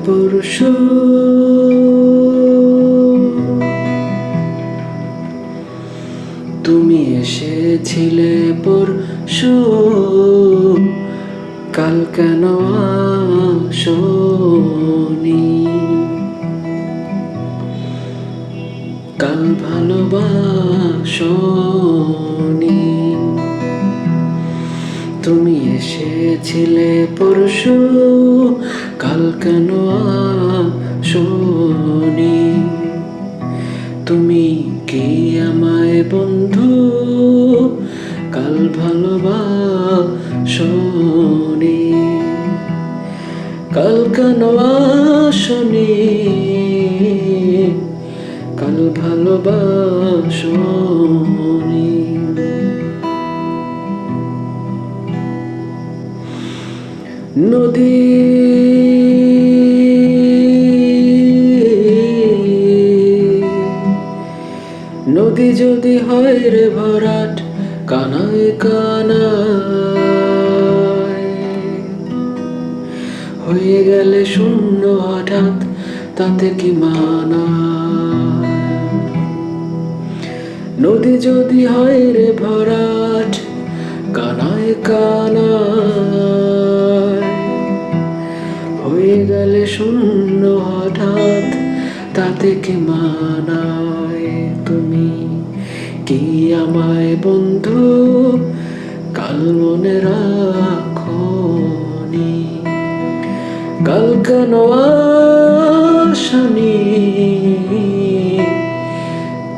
পরশু তুমি এসেছিলে পরশু, কাল কেন আসোনি? কাল ভালোবাসোনি। তুমি এসেছিলে পরশু, কাল কেন আসোনি? তুমি কি আমায় বন্ধু কাল ভালোবাসোনি? কাল কেন আসোনি? কাল ভালোবাসোনি। নদী নদী যদি হয় রে ভরাট কানায় কানায়, হয়ে গেলে শূন্য হঠাৎ তাতে কি মানায়? নদী যদি হয় রে ভরাট কানায় কানায়, হয়ে গেলে শূন্য হঠাৎ তাতে কি মানায়? তুমি কি আমায় বন্ধু কাল মনে রাখোনি? কাল কেন আসোনি?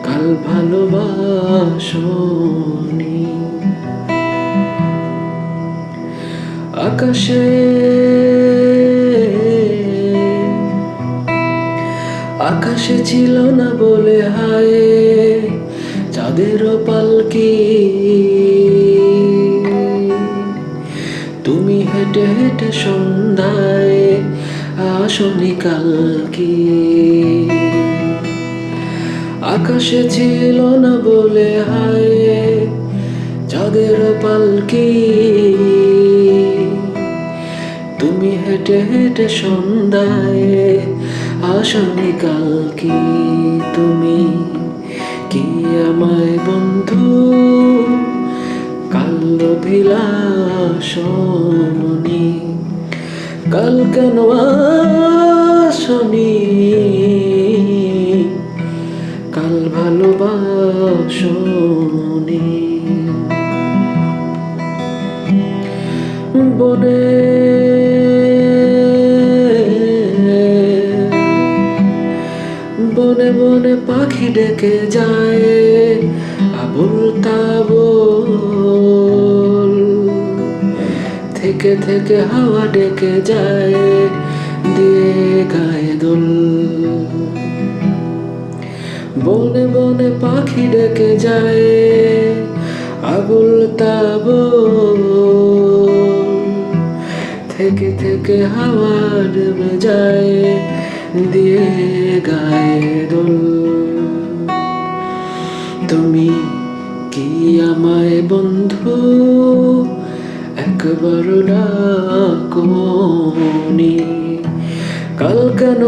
কাল ভালোবাসোনি। আকাশে আকাশে ছিল না বলে হায় চাঁদেরও পালকি, তুমি হেঁটে হেঁটে সন্ধ্যায় আসোনি কাল কি? আকাশে ছিল না বলে হায় চাঁদের পালকি, তুমি হেঁটে হেঁটে সন্ধ্যায় আসোনি কাল কি? তুমি কি আমায় বন্ধু কাল অভিলাষোনি? কাল কেন আসোনি? কাল ভালোবাসোনি। বনে বনে বনে পাখি ডেকে যায় আবুল তাবুল, থেকে থেকে হাওয়া ডেকে যায় দিয়ে গায়ে দোল। বনে বনে পাখি ডেকে যায় আবুল তাবুল, থেকে থেকে হাওয়া ডেবে যায় দিয়ে গায়ে দোল। তুমি কি আমায় বন্ধু একবার ডাকোনি? কাল কেন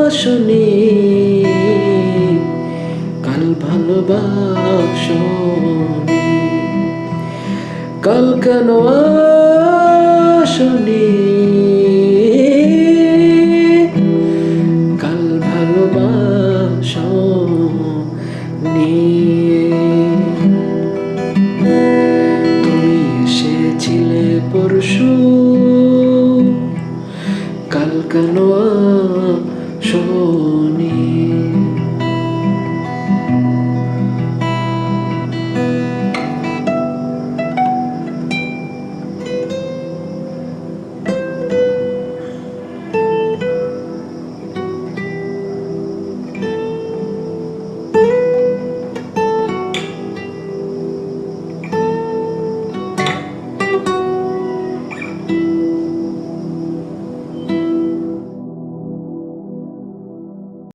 আসোনি? কাল ভালোবাসোনি। কাল কেন আসোনি? কাল ভালোবাসোনি। তুমি এসেছিলে পরশু, কাল কেন আসোনি?